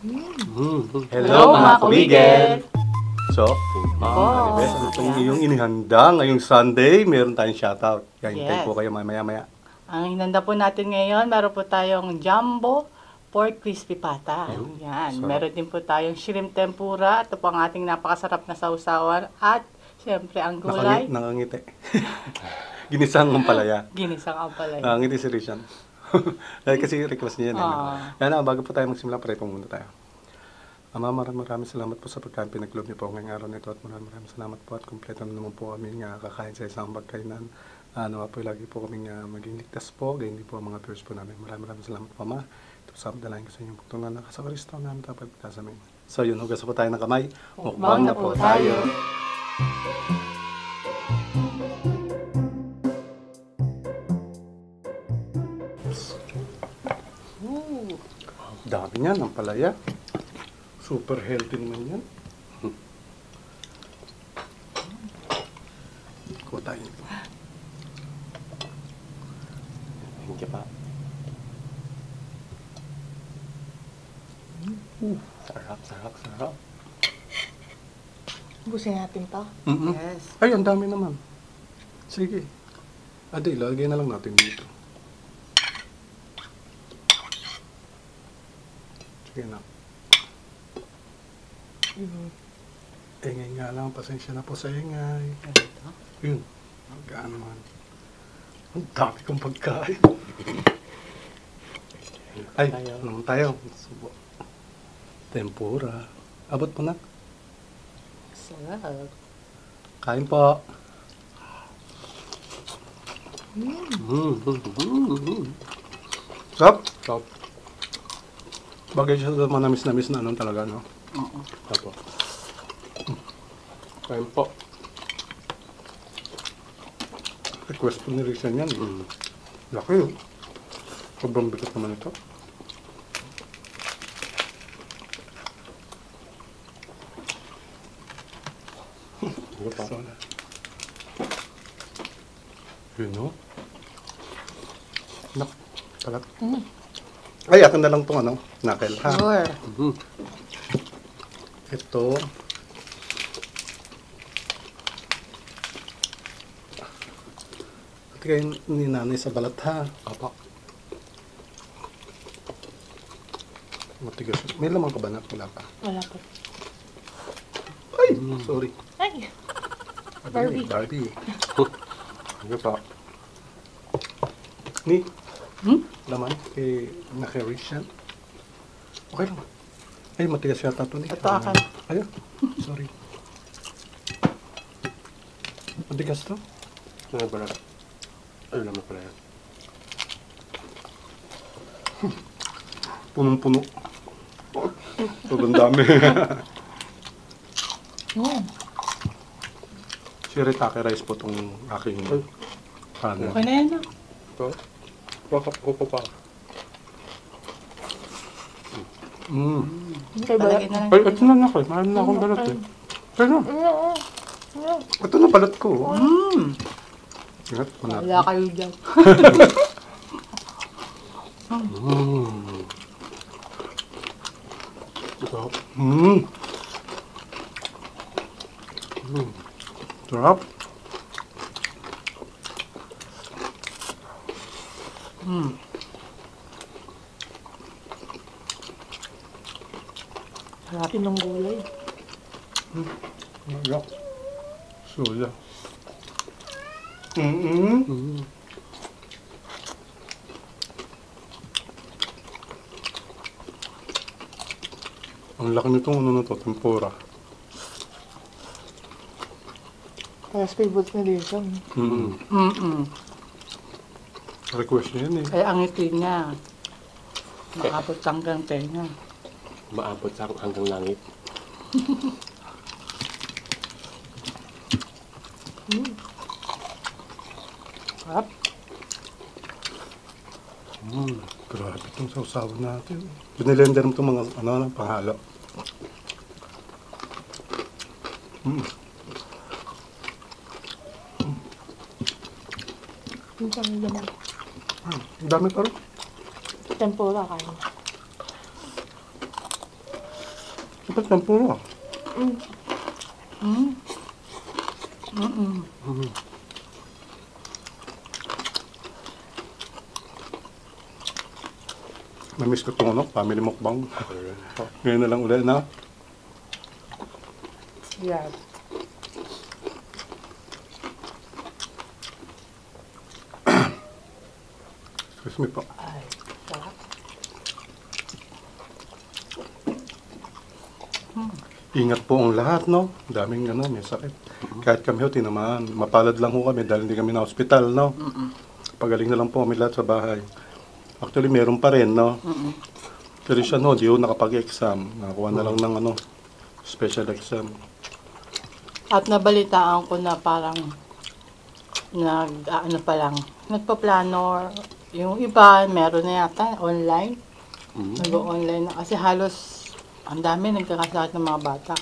Hello mga kabigel! So, Ma'am Anibes, ano itong iyong inihanda ngayong Sunday? Meron tayong shoutout. Kaya hintay Yes. po kayo maya-maya. Ang hinanda po natin ngayon, meron po tayong jumbo pork crispy pata. Yan. sarap. Meron din po tayong shrimp tempura. Ito po ang ating napakasarap na sausawan. At, syempre, ang gulay. Nakangiti. Ginisang ng palaya. Ginisang ang palay. Nakangiti si Rishan. Dahil kasi request niya yan. Kaya na, bago po tayo magsimula, pray po muna tayo. Ama, maraming salamat po sa pagkain pinaglob niyo po ngayong araw nito at maraming salamat po at kumpleto na naman po kami nga kakain sa isang pagkainan. Nawa po lagi po kami maging ligtas po, ganyan din po ang mga viewers po namin. Maraming salamat po, Ma. Ito sa dalahin ko sa inyong pagtungan na sa Kristo namin dapat pagkasamin. So yun, hugas po tayo ng kamay. Mukbang na po tayo. Dami niyan, ang palaya. Super healthy naman yan. Kuha tayo nito. Thank you pa. Sarap. Busin natin to. Yes. Ay, ang dami naman. Sige. Adi, lagay na lang natin dito. Sige na. Ingay nga lang, pasensya na po sa ingay. Yun. Gaan naman. Ang dami kong pagkain. Ay, ano naman tayo? Subo. Tempura. Abot po na. Sarap. Kain po. Sarap. Sarap. Bagay siya sa manamis-namis na ano talaga, no? Oo. Tapo. Kain po. Request po ni Rizan yan. Laki yun. Sobrang bigat naman ito. Ano pa? So, yun, no? Nak, talat. Ay, akin na lang itong ano, knuckle, ha? Sure. Ito. Ito kayo ni nanay sa balat, ha? Apa. Matigas. May lamang ka ba na? Wala pa. Wala po. Ay! Sorry. Ay! Barbie. Barbie. Ano pa? Ni? Laman? Kay naka-reach yan? Okay lang. Ay, matigas yata ito ni. Ito akin. Ayun. Sorry. Matigas to? Ano pala? Ano naman pala yan? Punong-puno. Sobrang dami. Shirataki rice po itong aking ano. Okay na yan. ah. Ito? Bakap ko pa. Palagay na lang. Ay, ito na ako. Mahal na akong balat eh. Pero, ito na balat ko. Ingat mo na. Wala kayo dyan. Ito. Sarap. Pinong gulay. Yak. Soya. Ang laki nitong ano na to, tempura. Kaya favorite na dito. Request niya yan eh. Kaya ang ngiti niya. Makapot hanggang tenga. Maabot sa hanggang langit. Sarap. Grabe itong sausawan natin. Binilender mo itong mga ano, panghalo. Minsan naman. Ang dami pa rin. Tempura kain. Dapat tempura. Mm. Mm. Mm-mm. Namiss ko itong family mukbang. Ngayon na lang ulit na. Yan. Excuse me po. Ay, sarap. Ingat po ang lahat, no? Daming may sakit. Kahit kami ho, tinamaan. Mapalad lang ho kami dahil hindi kami na hospital, no? Pagaling na lang po kami lahat sa bahay. Actually, meron pa rin, no? Pero siya, no, di ho nakapag-exam. Nakakuha na lang ng special exam. At nabalitaan ko na parang nagpa-plano. Yung iba, meron na yata online. Nag-online na kasi halos ang dami nagkakasakit ng mga bata.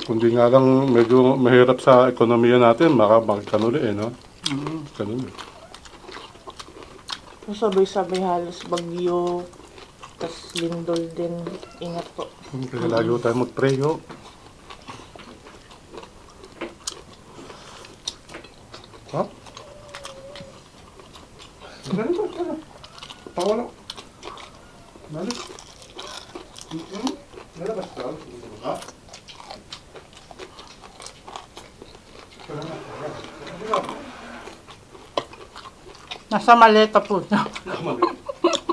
Kundi nga lang medyo mahirap sa ekonomiya natin, makapagkanuli no? Ganun eh. Sabay-sabay halos bagyo. Tas lindol din. Ingat po. Kaya lagi ho tayo mag-pray, ho. Ha? Ganun ba? Pawala. Balik. Lalabas ka? Ha? Nasa maleta po siya.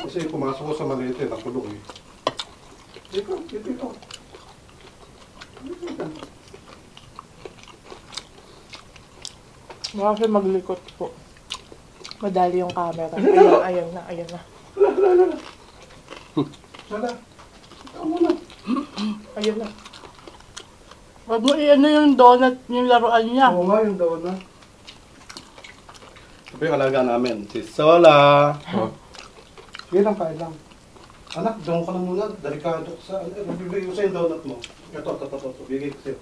Kasi pumasok ko sa malete, nakulong eh. Dito. Baka kasi maglikot po. Madali yung camera. Ayan na. Wala. Ikaw muna. Ayun na. Huwag mo i-ano yung donut, yung laruan niya. Oo nga, yung daw na. Ito yung alaga namin, si Sola. Sige lang, kain lang. Anak, doon ka lang muna. Delikado ka sa... Bibigay ko sa'yo yung donut mo. Ito. Bigay ko sa'yo.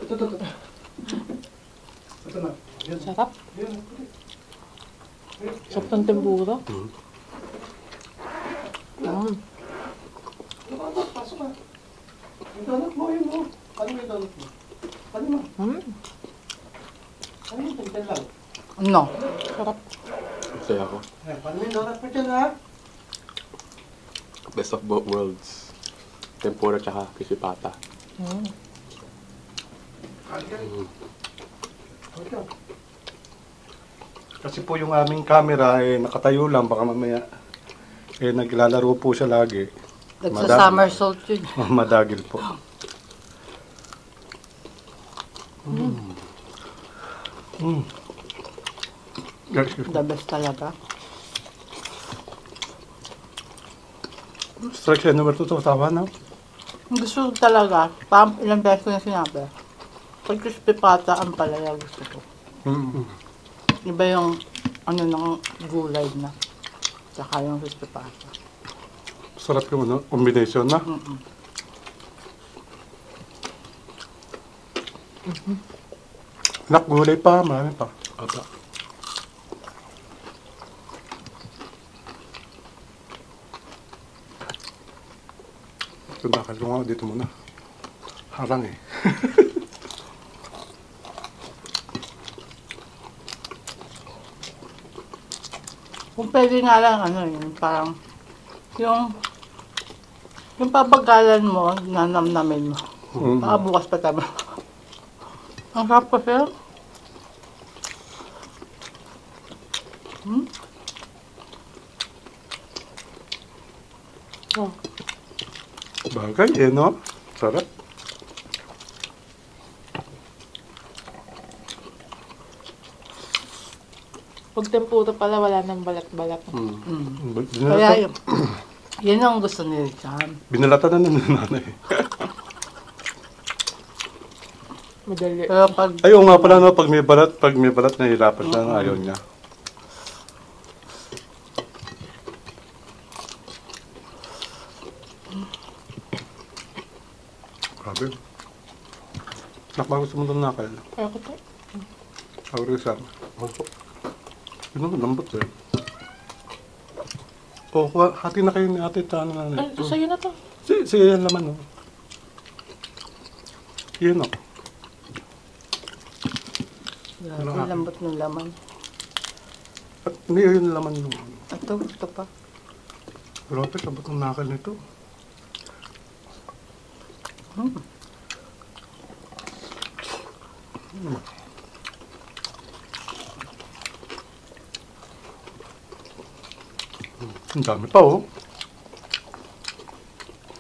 Ito. Ito na. Yan. Sarap. Yan. Sarap ng tempura. Pasok ka. Yung donut mo, yun mo. Ano yung donut mo? Ano mo? Ano yung tingnan lang? No. Sarap. Masaya ako. Paano yung donut mo dyan, ha? Best of both worlds. Tempura tsaka kisipata. Kasi po yung aming camera nakatayo lang, baka mamaya naglalaro po siya lagi. Nagsa-somersault yun. Madagil po. The best talaga. Instruction number 2 to, tama na? Gusto ko talaga, ilang beses ko na sinabi. Pag crispy pata ang palaya gusto ko. Iba yung ng gulay na. Tsaka yung crispy pata. Sarap yung combination na. Nak, gulay pa, marami pa. Aba. Bakal ko nga dito muna. Harang eh. Kung pwede nga lang, yun, parang, yung papagalan mo, nanamnamin mo. Baka bukas pa tayo. Ang sarap kasi. Bagay no? Sarap. Pag tempura pala, wala nang balat-balat. Kaya yun ang gusto ni Richard. Binalatan na ng nanay. Madali. Pero pag, Ay, oo nga pala, no? Pag may balat, nahihirapan siya, ayaw niya. Grabe. Nakba gusto mo doon nakal. Kaya ko to. Sabi ko sa yun ang lambot eh. O, hati na kayo ni ate at ano na. Ay, sa'yo na to. Sige, yan laman, no? Yun, no? Grabe, lambot ng laman. At hindi yun laman, no? Ito pa. Grabe, sabot ng nakal nito. Ang dami pa, oh.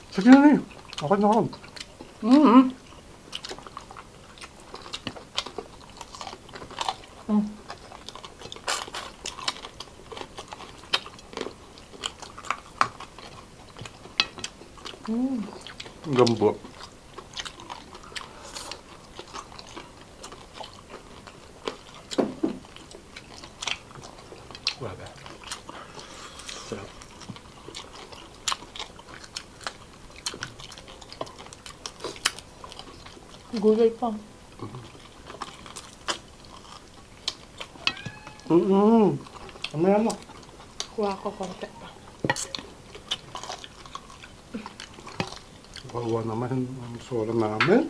Sige na eh. Okay na ako. Mm-hmm. Ang gambo. Grabe. Sarap. Gulay pa. Ano yan, no? Kuha ko konti pa. Bawa naman ang sola namin.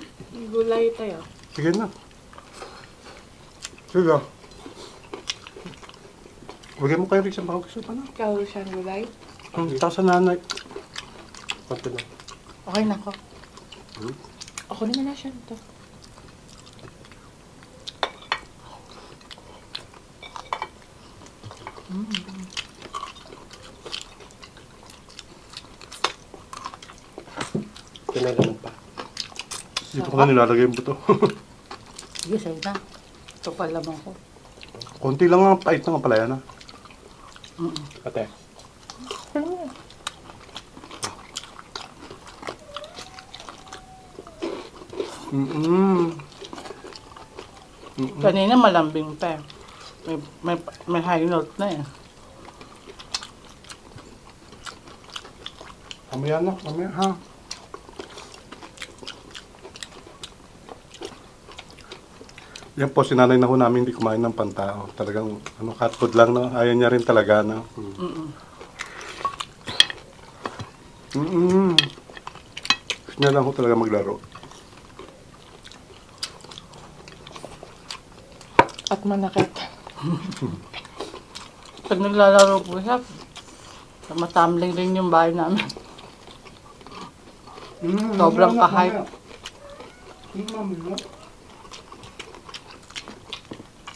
Gulay tayo. Sige na. Sige. Huwag mo kayo rin sa baka gusto pa na. Ikaw siyang gulay. Tapos sa nanay. Konti lang. Okay na ako. Ako naman na siya ito. Pinalaman pa. Dito ko na nilalagay yung buto. Sige, sa'yo na. Ito pa laman ko. Konti lang ang pait ng palaya na. Ate. Kanina malambing pa eh. May high note na eh. Mamaya na, mamaya ha. Yan po, sinanay na ho namin hindi kumain ng pantao. Talagang cat food lang, no? Ayaw niya rin talaga, no? Gusto niya lang ho talaga maglaro. At manakit. Pag naglalaro po siya, matamling rin yung bahay namin. Sobrang ka-hype.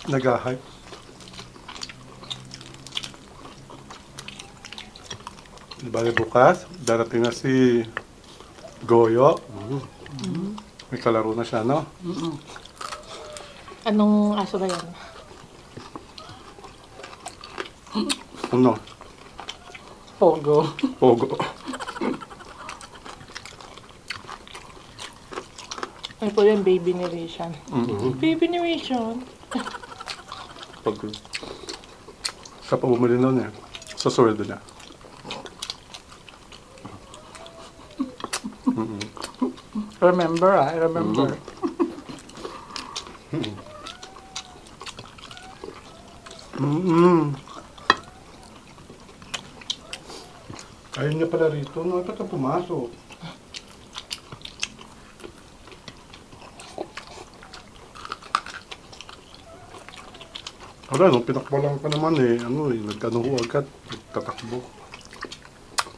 Nag-hype. Bale bukas, darating na si Goyo. May kalaro na siya, no? Anong aso ba yan? Ano? Pogo. Pogo. Ay po yung baby narration. Baby narration. Pag Siya pa bumili nun eh. Sa sweldo niya. Remember I remember. Ayun niya pala rito, no? Ito na pumasok. Wala, nung pinakbo lang pa naman eh, nagkano ho agad, nagtatakbo.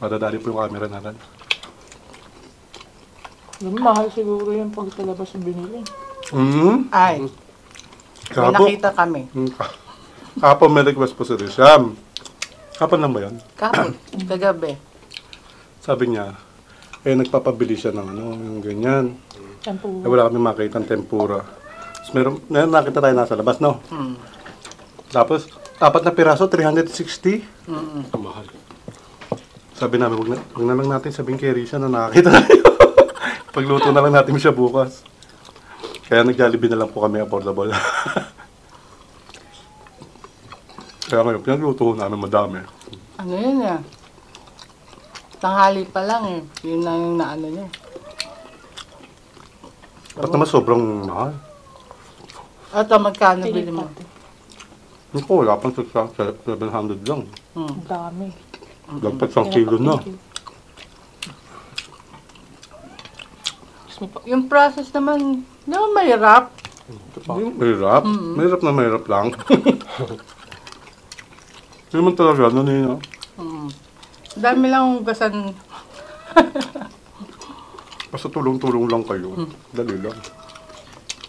Madadali po yung camera na rin. Mahal siguro yung pag sa labas yung binili. Ay, may Kapo, nakita kami. kapo may request po si Risham. Kapon lang ba yun? Kapit, kagabi. Sabi niya, nagpapabili siya ng yung ganyan. Tempo. Wala kami makita ng tempura. Tapos meron nakita tayo nasa labas, no? Tapos, 4 na piraso, 360. ang mahal. Sabi namin, wag na lang natin sabihin kay Risha na nakakita tayo. Pagluto na lang natin siya bukas. Kaya nag-Jollibee na lang po kami affordable. Kaya ngayon, pinagluto namin madami. Ano yun eh? Tanghali pa lang eh. Yun na yung naano niya. Ba't naman sobrang mahal? At magkano bili mo? Hindi ko, wala pang 700 lang. Ang dami. Dapat 1 kilo na. Thank you. Excuse me po. Yung process naman, mahirap. Ito pa. Hindi mahirap. Mahirap na mahirap lang. Hindi naman talaga, ano na yun, ah. Dami lang hugasan. Basta tulong-tulong lang kayo. Dali lang.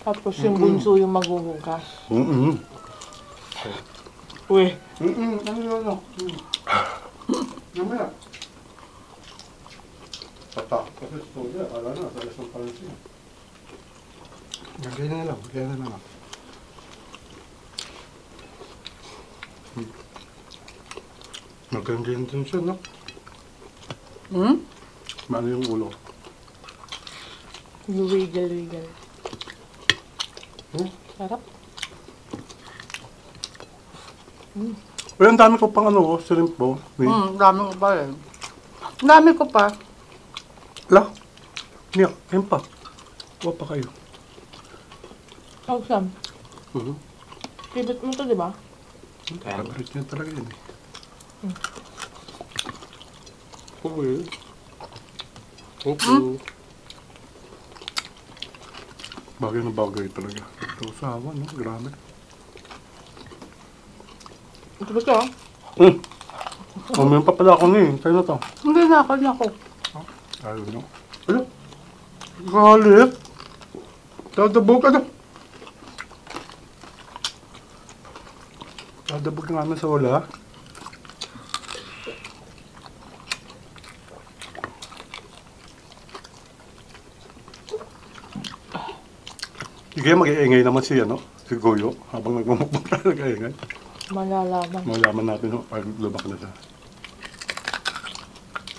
Tapos yung bunso yung maghuhugas. Uy, Ano? Mamaya. Tata. Kasi studio, ala na, sa isang palansin. Ganyan na lang, ganyan na lang. Magandang din siya, no? Maano yung ulo? wiggle. Sarap. Uy, ang dami ko pang ano, shrimp po. Dami ko pa eh. Dami ko pa. La, niya, ayun pa. Kuha pa kayo. Oh, Sam. Favorite mo to, di ba? Kaya nga. Favorite niya talaga yun eh. Okay. Thank you. Bagay na bagay talaga. Ito sa awa, no? Grabe. Ito ba ito? Mayroon pa pala ako na eh. Sa'yo na to. Hindi na ako. Ayaw nyo. Ano? Galit. Dadabog ka na. Dadabog na namin sa wala. Sige, mag-iingay naman si, si Goyo. Habang nagmamukbang tayo, nag-iingay. Malalaman. Malaman natin, ay lubak na siya.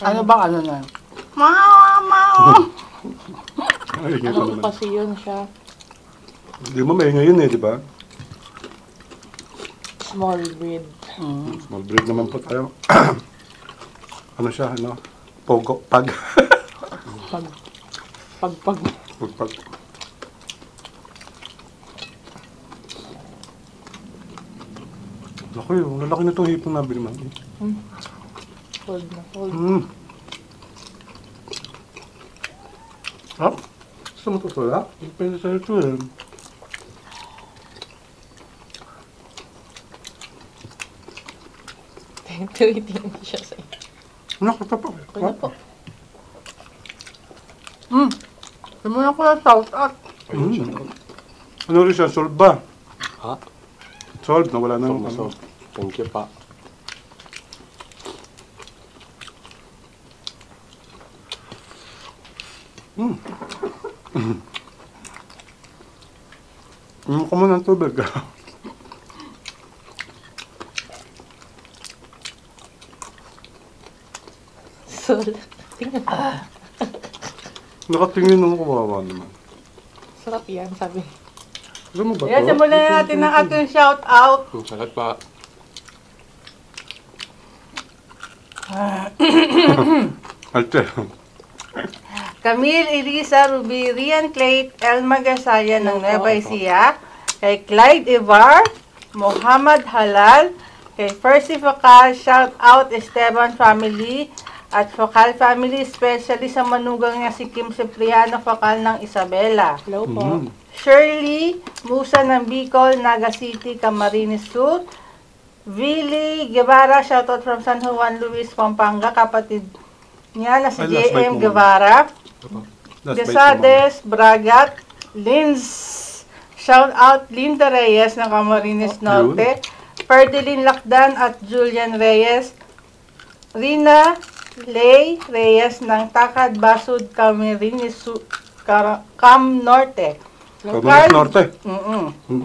Ano bang ano na? Mama! Ay, ingay pa Ano naman. kasi yun siya? Hindi mo maingay yun eh, di ba? Small breed. Small breed naman po tayo. Ano siya, Pogo, pag. Pag. Pag. Laki yun, lalaki na itong hipong nabili man. Hold na, hold. Ah? Gusto mo ito sola? Depende sa ito eh. Tuwitin siya sa'yo. Naku, ito pa. Ano po? Simulan ko lang shout out. Ayun siya. Ano rin siya, solve ba? Ha? Solve, nawala na yung So, thank you pa. Ko mo ng tubig. Sol. Tingnan mo. Nakatingin naman kawawa naman. Sarap yan, sabi. Alam mo ba Yan, to? simulan na natin ang ating shout out. Salamat pa. Alte. Camille Elisa Ruby, Rian Clay, Elma Gasaya ng Nueva Ecija, kay Clyde Ivar, Muhammad Halal, kay Percy Facal, shout out Esteban family, at Facal family, especially sa manugang niya si Kim Cipriano Facal ng Isabela. Hello po. Shirley Musa ng Bicol, Naga City, Camarines Sur. Willie Guevara, shoutout from San Juan Luis, Pampanga, kapatid niya na si Ay, last bite JM mo. Guevara. Last bite Desades, Bragat, Linz, shoutout Linda Reyes ng Camarines Norte. Ferdinand Lakdan at Julian Reyes. Rina Lay Reyes ng Takad Basud, Camarines Cam Norte. Camarines Norte.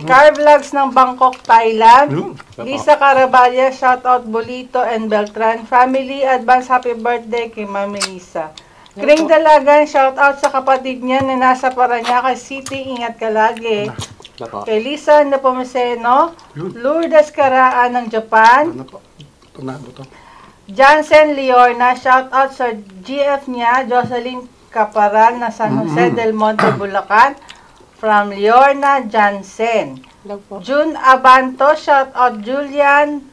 Car Vlogs ng Bangkok, Thailand. Yun. Lisa Caraballa, shoutout Bolito and Beltran family. Advance happy birthday kay Mami Lisa. Kring Dalagan, shoutout sa kapatid niya na nasa Parañaque City. Ingat ka lagi. Napa. Kay Lisa Nepomuceno, Yun. Lourdes Caraan ng Japan. Ano po? Ito na, ito. Jansen Liorna, shoutout sa GF niya, Jocelyn Caparal na San Jose del Monte, Bulacan. From Liorna Jansen. Hello po. June Abanto, shout out Julian,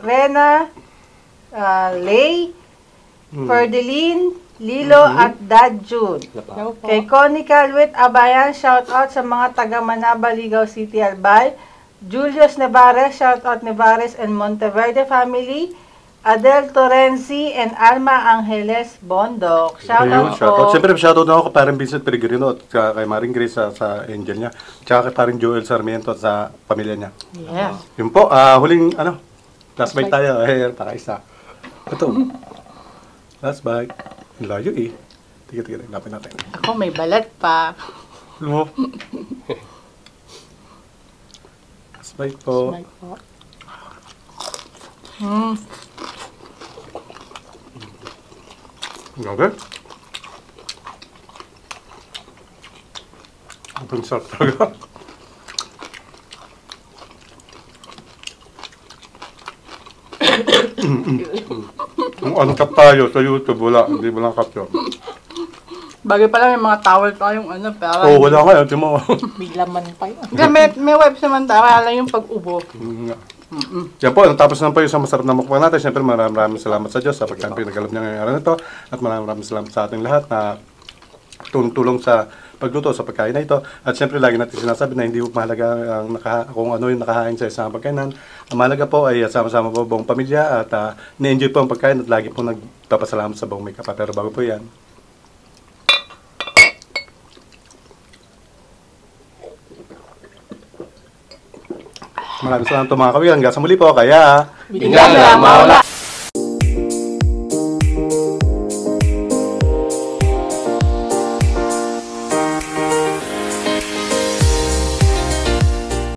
Rena, Lay, Ferdeline, Lilo at Dad June. Hello po. Kay Connie Calwit Abayan, shout out sa mga taga Manaba, Ligaw City, Albay. Julius Nevares, shout out Nevares and Monteverde family. Adel Torrenzi and Alma Angeles Bondok. Shout Ayun, out shoutout. po. Siyempre, shoutout na ako kay parang Vincent Peregrino at kay Maring Grace sa angel niya. Tsaka kay parang Joel Sarmiento at sa pamilya niya. Yes. Yun po, huling, last bite tayo. Pakaisa. Ito. Last bite. Ang layo eh. Tiga, lapin natin. Ako may balat pa. Ano? Last bite po. Smile po. Okay. Ang sarap talaga. Kung uncut tayo sa YouTube, wala. Hindi mo lang capture. Bagay pala may mga towel tayong pero... Oo, wala nga. Ito mo. May laman pa yun. Kasi may webs naman tayo, kaya lang yung pag-ubo. Yan po, natapos na po yung masarap na mukbang natin. Siyempre, maraming salamat sa Diyos sa pagkaan pinagkalap niya ngayong araw nito. At maraming salamat sa ating lahat na tulong sa pagluto sa pagkain na ito. At siyempre, lagi natin sinasabi na hindi mahalaga kung ano yung nakahain sa isang pagkainan. Ang mahalaga po ay sama-sama po buong pamilya at na-enjoy po ang pagkain at lagi po nagpapasalamat sa buong may kapa. Pero bago po yan, maraming salamat mga kawil. Hanggang sa muli po. Kaya, Bigla na mawala.